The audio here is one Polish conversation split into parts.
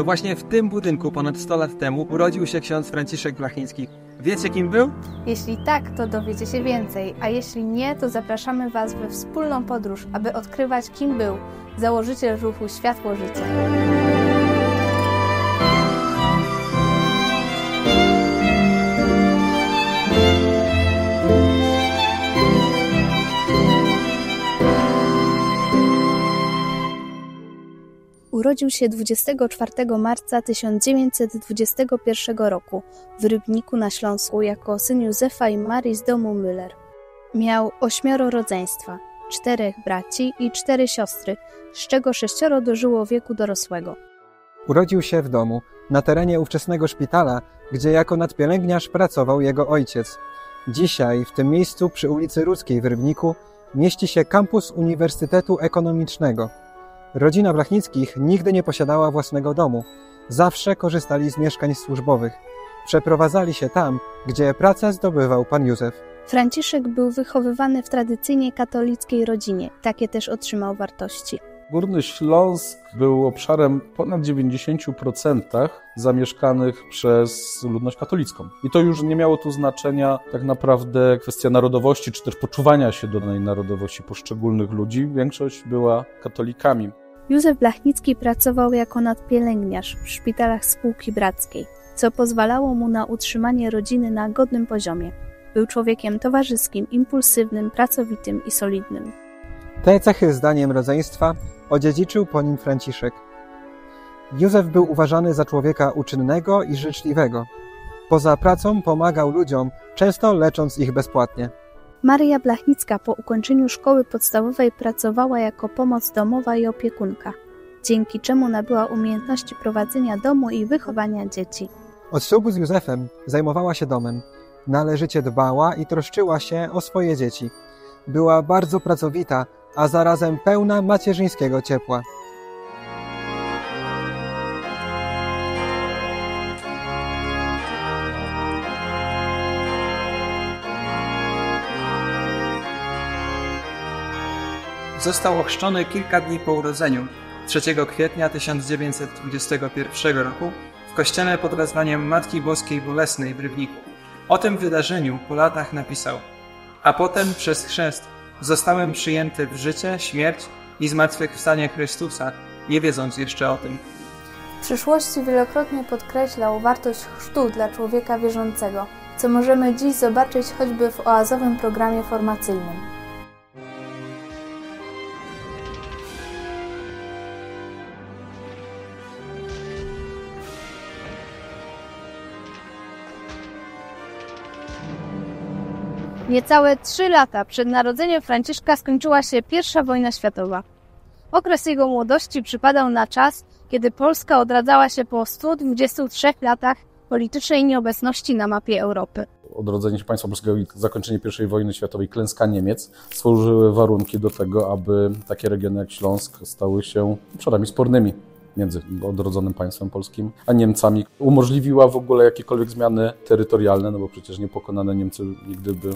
To właśnie w tym budynku ponad 100 lat temu urodził się ksiądz Franciszek Blachnicki. Wiecie, kim był? Jeśli tak, to dowiecie się więcej, a jeśli nie, to zapraszamy Was we wspólną podróż, aby odkrywać, kim był założyciel ruchu Światło Życie. Urodził się 24 marca 1921 roku w Rybniku na Śląsku jako syn Józefa i Marii z domu Müller. Miał 8 rodzeństwa, 4 braci i 4 siostry, z czego 6 dożyło wieku dorosłego. Urodził się w domu, na terenie ówczesnego szpitala, gdzie jako nadpielęgniarz pracował jego ojciec. Dzisiaj w tym miejscu przy ulicy Rudzkiej w Rybniku mieści się kampus Uniwersytetu Ekonomicznego. Rodzina Blachnickich nigdy nie posiadała własnego domu. Zawsze korzystali z mieszkań służbowych. Przeprowadzali się tam, gdzie pracę zdobywał pan Józef. Franciszek był wychowywany w tradycyjnie katolickiej rodzinie. Takie też otrzymał wartości. Górny Śląsk był obszarem w ponad 90% zamieszkanych przez ludność katolicką. I to już nie miało tu znaczenia tak naprawdę kwestia narodowości, czy też poczuwania się do danej narodowości poszczególnych ludzi. Większość była katolikami. Józef Blachnicki pracował jako nadpielęgniarz w szpitalach spółki brackiej, co pozwalało mu na utrzymanie rodziny na godnym poziomie. Był człowiekiem towarzyskim, impulsywnym, pracowitym i solidnym. Te cechy zdaniem rodzeństwa odziedziczył po nim Franciszek. Józef był uważany za człowieka uczynnego i życzliwego. Poza pracą pomagał ludziom, często lecząc ich bezpłatnie. Maria Blachnicka po ukończeniu szkoły podstawowej pracowała jako pomoc domowa i opiekunka, dzięki czemu nabyła umiejętności prowadzenia domu i wychowania dzieci. Od ślubu z Józefem zajmowała się domem. Należycie dbała i troszczyła się o swoje dzieci. Była bardzo pracowita, a zarazem pełna macierzyńskiego ciepła. Został ochrzczony kilka dni po urodzeniu, 3 kwietnia 1921 roku, w kościele pod wezwaniem Matki Boskiej Bolesnej w Rybniku. O tym wydarzeniu po latach napisał: a potem przez chrzest zostałem przyjęty w życie, śmierć i zmartwychwstanie Chrystusa, nie wiedząc jeszcze o tym. W przyszłości wielokrotnie podkreślał wartość chrztu dla człowieka wierzącego, co możemy dziś zobaczyć choćby w oazowym programie formacyjnym. Niecałe 3 lata przed narodzeniem Franciszka skończyła się I wojna światowa. Okres jego młodości przypadał na czas, kiedy Polska odradzała się po 123 latach politycznej nieobecności na mapie Europy. Odrodzenie się państwa polskiego i zakończenie I wojny światowej, klęska Niemiec stworzyły warunki do tego, aby takie regiony jak Śląsk stały się obszarami spornymi między odrodzonym państwem polskim a Niemcami. Umożliwiła w ogóle jakiekolwiek zmiany terytorialne, no bo przecież niepokonane Niemcy nigdy by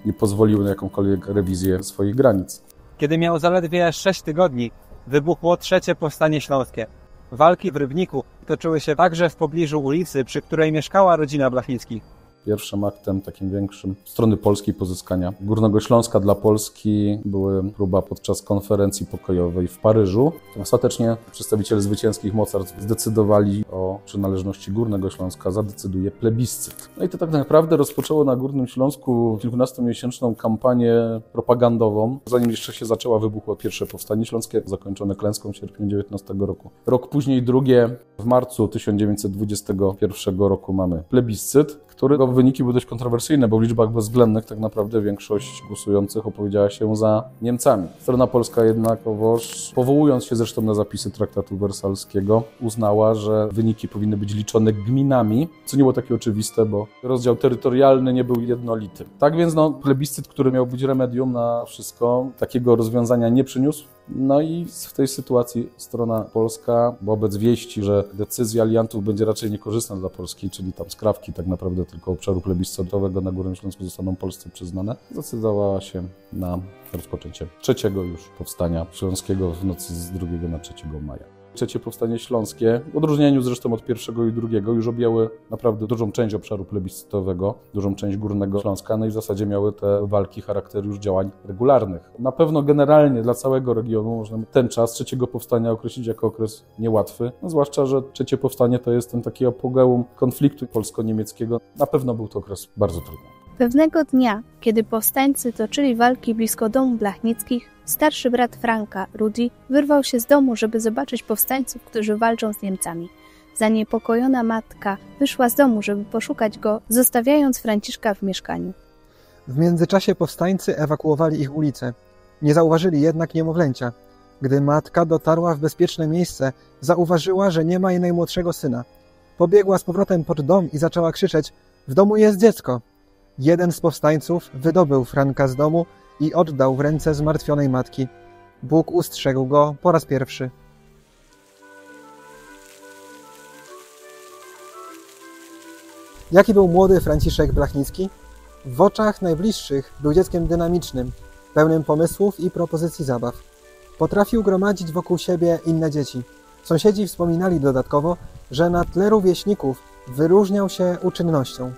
nie pozwoliły na jakąkolwiek rewizję swoich granic. Kiedy miał zaledwie 6 tygodni, wybuchło III Powstanie Śląskie. Walki w Rybniku toczyły się także w pobliżu ulicy, przy której mieszkała rodzina Blachnickich. Pierwszym aktem, takim większym, strony polskiej pozyskania Górnego Śląska dla Polski była próba podczas konferencji pokojowej w Paryżu. Ostatecznie przedstawiciele zwycięskich mocarstw zdecydowali o przynależności Górnego Śląska, zadecyduje plebiscyt. No i to tak naprawdę rozpoczęło na Górnym Śląsku kilkunastomiesięczną kampanię propagandową. Zanim jeszcze się zaczęła, wybuchło I Powstanie Śląskie, zakończone klęską w sierpniu 19 roku. Rok później drugie, w marcu 1921 roku mamy plebiscyt, którego wyniki były dość kontrowersyjne, bo w liczbach bezwzględnych tak naprawdę większość głosujących opowiedziała się za Niemcami. Strona polska jednakowoż, powołując się zresztą na zapisy traktatu wersalskiego, uznała, że wyniki powinny być liczone gminami, co nie było takie oczywiste, bo rozdział terytorialny nie był jednolity. Tak więc plebiscyt, który miał być remedium na wszystko, takiego rozwiązania nie przyniósł. No i w tej sytuacji strona polska, wobec wieści, że decyzja aliantów będzie raczej niekorzystna dla Polski, czyli tam skrawki tak naprawdę tylko obszaru plebiscytowego na Górnym Śląsku zostaną Polsce przyznane, zdecydowała się na rozpoczęcie trzeciego już powstania śląskiego w nocy z 2 na 3 maja. Trzecie Powstanie Śląskie, w odróżnieniu zresztą od pierwszego i drugiego, już objęły naprawdę dużą część obszaru plebiscytowego, dużą część Górnego Śląska, no i w zasadzie miały te walki charakter już działań regularnych. Na pewno generalnie dla całego regionu można ten czas Trzeciego Powstania określić jako okres niełatwy, no zwłaszcza, że Trzecie Powstanie to jest ten taki apogeum konfliktu polsko-niemieckiego. Na pewno był to okres bardzo trudny. Pewnego dnia, kiedy powstańcy toczyli walki blisko domu Blachnickich, starszy brat Franka, Rudy, wyrwał się z domu, żeby zobaczyć powstańców, którzy walczą z Niemcami. Zaniepokojona matka wyszła z domu, żeby poszukać go, zostawiając Franciszka w mieszkaniu. W międzyczasie powstańcy ewakuowali ich ulice. Nie zauważyli jednak niemowlęcia. Gdy matka dotarła w bezpieczne miejsce, zauważyła, że nie ma jej najmłodszego syna. Pobiegła z powrotem pod dom i zaczęła krzyczeć: w domu jest dziecko! Jeden z powstańców wydobył Franka z domu i oddał w ręce zmartwionej matki. Bóg ustrzegł go po raz pierwszy. Jaki był młody Franciszek Blachnicki? W oczach najbliższych był dzieckiem dynamicznym, pełnym pomysłów i propozycji zabaw. Potrafił gromadzić wokół siebie inne dzieci. Sąsiedzi wspominali dodatkowo, że na tle rówieśników wyróżniał się uczynnością.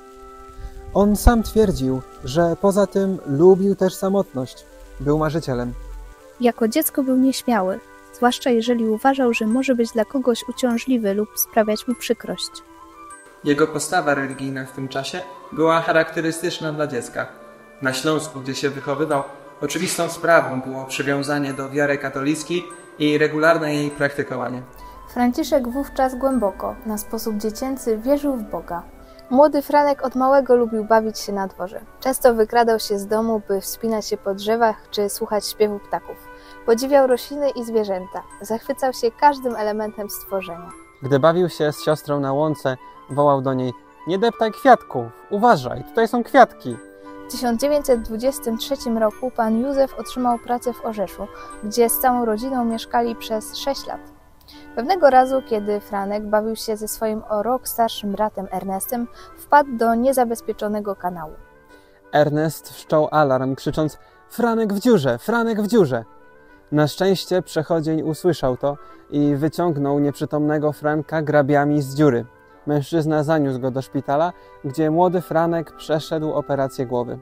On sam twierdził, że poza tym lubił też samotność. Był marzycielem. Jako dziecko był nieśmiały, zwłaszcza jeżeli uważał, że może być dla kogoś uciążliwy lub sprawiać mu przykrość. Jego postawa religijna w tym czasie była charakterystyczna dla dziecka. Na Śląsku, gdzie się wychowywał, oczywistą sprawą było przywiązanie do wiary katolickiej i regularne jej praktykowanie. Franciszek wówczas głęboko, na sposób dziecięcy, wierzył w Boga. Młody Franek od małego lubił bawić się na dworze. Często wykradał się z domu, by wspinać się po drzewach czy słuchać śpiewu ptaków. Podziwiał rośliny i zwierzęta. Zachwycał się każdym elementem stworzenia. Gdy bawił się z siostrą na łące, wołał do niej: nie deptaj kwiatków, uważaj, tutaj są kwiatki. W 1923 roku pan Józef otrzymał pracę w Orzeszu, gdzie z całą rodziną mieszkali przez 6 lat. Pewnego razu, kiedy Franek bawił się ze swoim o rok starszym bratem Ernestem, wpadł do niezabezpieczonego kanału. Ernest wszczął alarm, krzycząc: Franek w dziurze, Franek w dziurze! Na szczęście przechodzień usłyszał to i wyciągnął nieprzytomnego Franka grabiami z dziury. Mężczyzna zaniósł go do szpitala, gdzie młody Franek przeszedł operację głowy.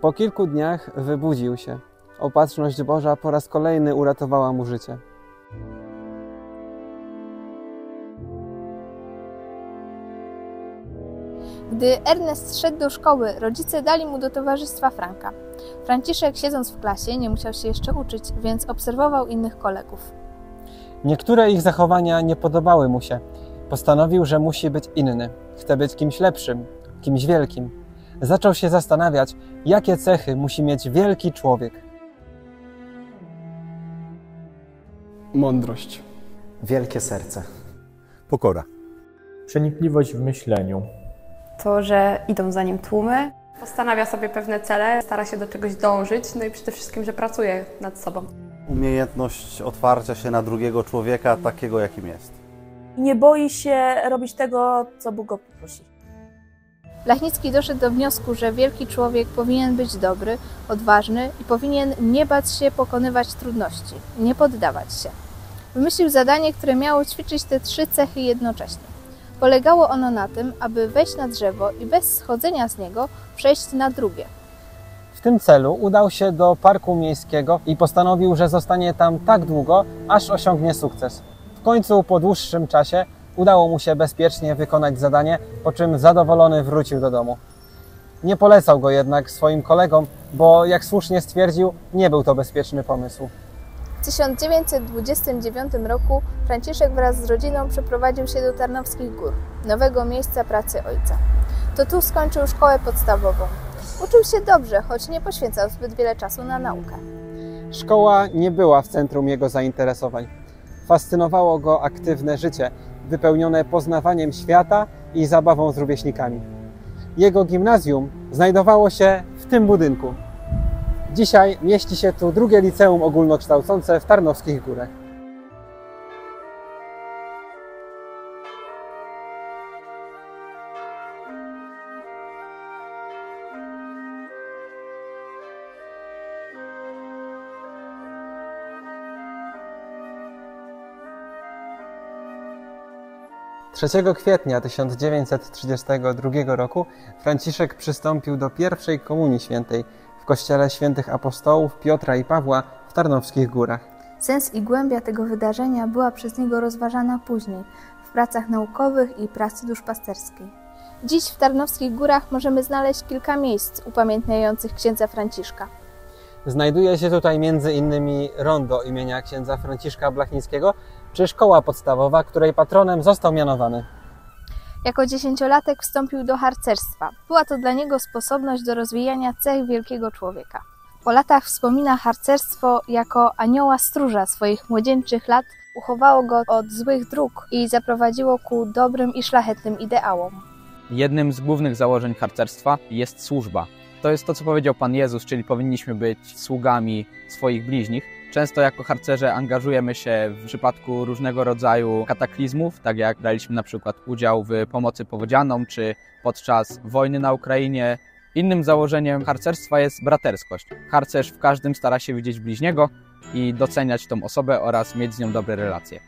Po kilku dniach wybudził się. Opatrzność Boża po raz kolejny uratowała mu życie. Gdy Ernest szedł do szkoły, rodzice dali mu do towarzystwa Franka. Franciszek, siedząc w klasie, nie musiał się jeszcze uczyć, więc obserwował innych kolegów. Niektóre ich zachowania nie podobały mu się. Postanowił, że musi być inny. Chce być kimś lepszym, kimś wielkim. Zaczął się zastanawiać, jakie cechy musi mieć wielki człowiek. Mądrość. Wielkie serce. Pokora. Przenikliwość w myśleniu. To, że idą za nim tłumy. Postanawia sobie pewne cele, stara się do czegoś dążyć, no i przede wszystkim, że pracuje nad sobą. Umiejętność otwarcia się na drugiego człowieka, takiego jakim jest. Nie boi się robić tego, co Bóg go poprosi. Blachnicki doszedł do wniosku, że wielki człowiek powinien być dobry, odważny i powinien nie bać się pokonywać trudności, nie poddawać się. Wymyślił zadanie, które miało ćwiczyć te 3 cechy jednocześnie. Polegało ono na tym, aby wejść na drzewo i bez schodzenia z niego przejść na drugie. W tym celu udał się do parku miejskiego i postanowił, że zostanie tam tak długo, aż osiągnie sukces. W końcu po dłuższym czasie udało mu się bezpiecznie wykonać zadanie, po czym zadowolony wrócił do domu. Nie polecał go jednak swoim kolegom, bo jak słusznie stwierdził, nie był to bezpieczny pomysł. W 1929 roku Franciszek wraz z rodziną przeprowadził się do Tarnowskich Gór, nowego miejsca pracy ojca. To tu skończył szkołę podstawową. Uczył się dobrze, choć nie poświęcał zbyt wiele czasu na naukę. Szkoła nie była w centrum jego zainteresowań. Fascynowało go aktywne życie, wypełnione poznawaniem świata i zabawą z rówieśnikami. Jego gimnazjum znajdowało się w tym budynku. Dzisiaj mieści się tu drugie liceum ogólnokształcące w Tarnowskich Górach. 3 kwietnia 1932 roku Franciszek przystąpił do pierwszej komunii świętej w kościele świętych apostołów Piotra i Pawła w Tarnowskich Górach. Sens i głębia tego wydarzenia była przez niego rozważana później w pracach naukowych i pracy duszpasterskiej. Dziś w Tarnowskich Górach możemy znaleźć kilka miejsc upamiętniających księdza Franciszka. Znajduje się tutaj m.in. rondo imienia księdza Franciszka Blachnickiego, czy szkoła podstawowa, której patronem został mianowany. Jako 10-latek wstąpił do harcerstwa. Była to dla niego sposobność do rozwijania cech wielkiego człowieka. Po latach wspomina harcerstwo jako anioła stróża swoich młodzieńczych lat, uchowało go od złych dróg i zaprowadziło ku dobrym i szlachetnym ideałom. Jednym z głównych założeń harcerstwa jest służba. To jest to, co powiedział Pan Jezus, czyli powinniśmy być sługami swoich bliźnich. Często jako harcerze angażujemy się w przypadku różnego rodzaju kataklizmów, tak jak braliśmy na przykład udział w pomocy powodzianom, czy podczas wojny na Ukrainie. Innym założeniem harcerstwa jest braterskość. Harcerz w każdym stara się widzieć bliźniego i doceniać tą osobę oraz mieć z nią dobre relacje.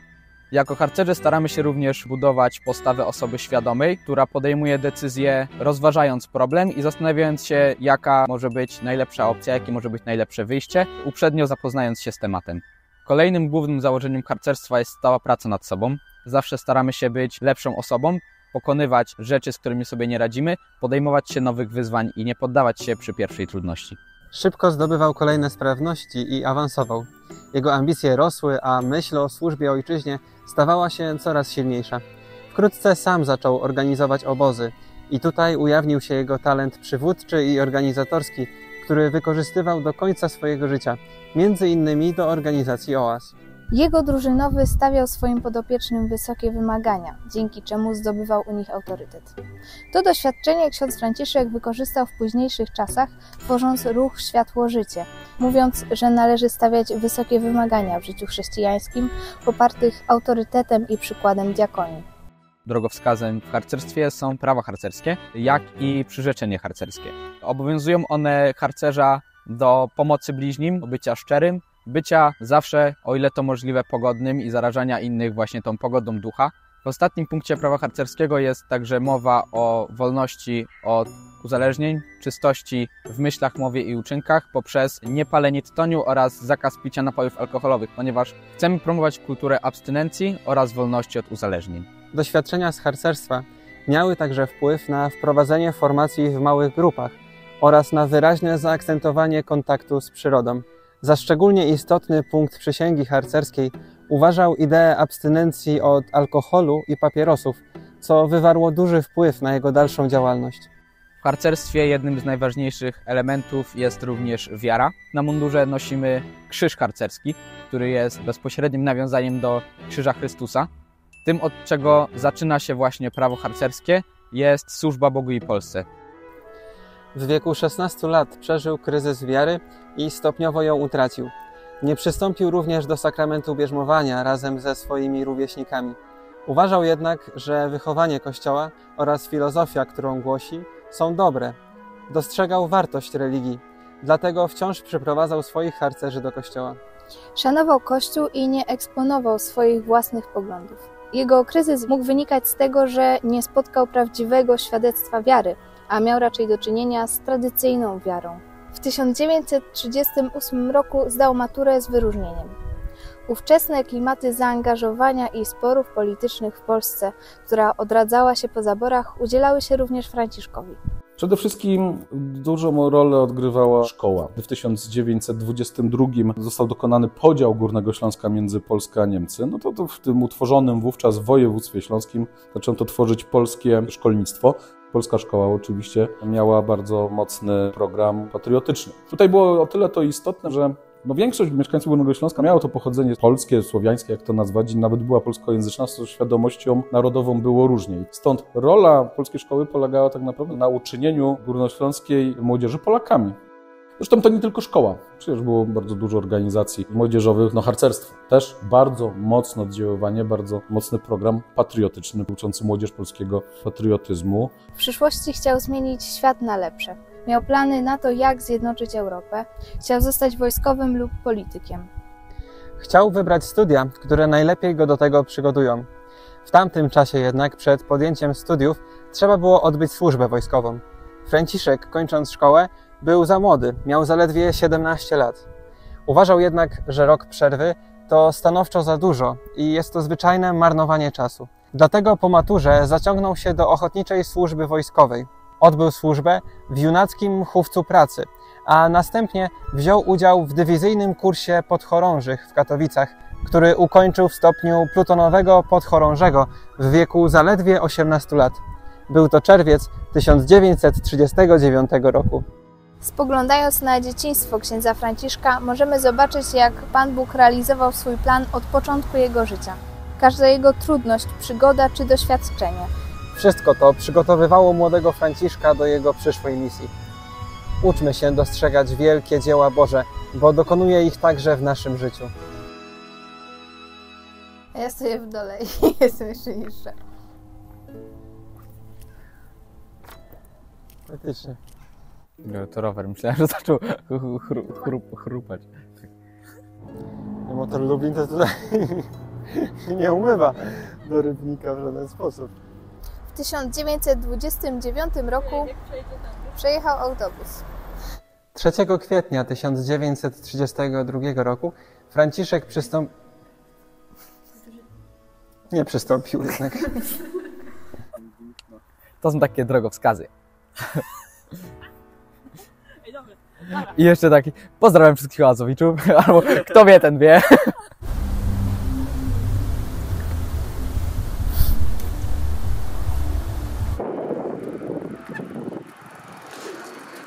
Jako harcerze staramy się również budować postawę osoby świadomej, która podejmuje decyzje rozważając problem i zastanawiając się, jaka może być najlepsza opcja, jakie może być najlepsze wyjście, uprzednio zapoznając się z tematem. Kolejnym głównym założeniem harcerstwa jest stała praca nad sobą. Zawsze staramy się być lepszą osobą, pokonywać rzeczy, z którymi sobie nie radzimy, podejmować się nowych wyzwań i nie poddawać się przy pierwszej trudności. Szybko zdobywał kolejne sprawności i awansował. Jego ambicje rosły, a myśl o służbie ojczyźnie stawała się coraz silniejsza. Wkrótce sam zaczął organizować obozy i tutaj ujawnił się jego talent przywódczy i organizatorski, który wykorzystywał do końca swojego życia, między innymi do organizacji oaz. Jego drużynowy stawiał swoim podopiecznym wysokie wymagania, dzięki czemu zdobywał u nich autorytet. To doświadczenie ksiądz Franciszek wykorzystał w późniejszych czasach, tworząc ruch Światło-Życie, mówiąc, że należy stawiać wysokie wymagania w życiu chrześcijańskim, popartych autorytetem i przykładem diakonii. Drogowskazem w harcerstwie są prawa harcerskie, jak i przyrzeczenie harcerskie. Obowiązują one harcerza do pomocy bliźnim, bycia szczerym, bycia zawsze, o ile to możliwe, pogodnym i zarażania innych właśnie tą pogodą ducha. W ostatnim punkcie prawa harcerskiego jest także mowa o wolności od uzależnień, czystości w myślach, mowie i uczynkach poprzez niepalenie tytoniu oraz zakaz picia napojów alkoholowych, ponieważ chcemy promować kulturę abstynencji oraz wolności od uzależnień. Doświadczenia z harcerstwa miały także wpływ na wprowadzenie formacji w małych grupach oraz na wyraźne zaakcentowanie kontaktu z przyrodą. Za szczególnie istotny punkt przysięgi harcerskiej uważał ideę abstynencji od alkoholu i papierosów, co wywarło duży wpływ na jego dalszą działalność. W harcerstwie jednym z najważniejszych elementów jest również wiara. Na mundurze nosimy krzyż harcerski, który jest bezpośrednim nawiązaniem do krzyża Chrystusa. Tym, od czego zaczyna się właśnie prawo harcerskie, jest służba Bogu i Polsce. W wieku 16 lat przeżył kryzys wiary i stopniowo ją utracił. Nie przystąpił również do sakramentu bierzmowania razem ze swoimi rówieśnikami. Uważał jednak, że wychowanie Kościoła oraz filozofia, którą głosi, są dobre. Dostrzegał wartość religii, dlatego wciąż przyprowadzał swoich harcerzy do Kościoła. Szanował Kościół i nie eksponował swoich własnych poglądów. Jego kryzys mógł wynikać z tego, że nie spotkał prawdziwego świadectwa wiary, a miał raczej do czynienia z tradycyjną wiarą. W 1938 roku zdał maturę z wyróżnieniem. Ówczesne klimaty zaangażowania i sporów politycznych w Polsce, która odradzała się po zaborach, udzielały się również Franciszkowi. Przede wszystkim dużą rolę odgrywała szkoła. W 1922 został dokonany podział Górnego Śląska między Polskę a Niemcy. No to w tym utworzonym wówczas województwie śląskim zaczęto tworzyć polskie szkolnictwo. Polska szkoła oczywiście miała bardzo mocny program patriotyczny. Tutaj było o tyle to istotne, że większość mieszkańców Górnego Śląska miało to pochodzenie polskie, słowiańskie, jak to nazwać, i nawet była polskojęzyczna, z świadomością narodową było różniej. Stąd rola polskiej szkoły polegała tak naprawdę na uczynieniu górnośląskiej młodzieży Polakami. Zresztą to nie tylko szkoła, przecież było bardzo dużo organizacji młodzieżowych, harcerstwo. Też bardzo mocne oddziaływanie, bardzo mocny program patriotyczny, uczący młodzież polskiego patriotyzmu. W przyszłości chciał zmienić świat na lepsze. Miał plany na to, jak zjednoczyć Europę. Chciał zostać wojskowym lub politykiem. Chciał wybrać studia, które najlepiej go do tego przygotują. W tamtym czasie jednak przed podjęciem studiów trzeba było odbyć służbę wojskową. Franciszek, kończąc szkołę, był za młody, miał zaledwie 17 lat. Uważał jednak, że rok przerwy to stanowczo za dużo i jest to zwyczajne marnowanie czasu. Dlatego po maturze zaciągnął się do ochotniczej służby wojskowej. Odbył służbę w junackim chówcu pracy, a następnie wziął udział w dywizyjnym kursie podchorążych w Katowicach, który ukończył w stopniu plutonowego podchorążego w wieku zaledwie 18 lat. Był to czerwiec 1939 roku. Spoglądając na dzieciństwo księdza Franciszka, możemy zobaczyć, jak Pan Bóg realizował swój plan od początku jego życia. Każda jego trudność, przygoda czy doświadczenie. Wszystko to przygotowywało młodego Franciszka do jego przyszłej misji. Uczmy się dostrzegać wielkie dzieła Boże, bo dokonuje ich także w naszym życiu. Ja stoję w dole i jestem jeszcze niższa. Faktycznie. To rower, myślałem, że zaczął chrupać. Motor Lublin to tutaj nie umywa do Rybnika w żaden sposób. W 1929 roku przejechał autobus. 3 kwietnia 1932 roku Franciszek nie przystąpił jednak. To są takie drogowskazy. I jeszcze taki, pozdrawiam wszystkich Azowiczów, albo kto wie, ten wie.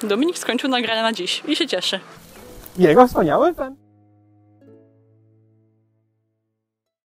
Dominik skończył nagrania na dziś i się cieszy. Jego wspaniały ten.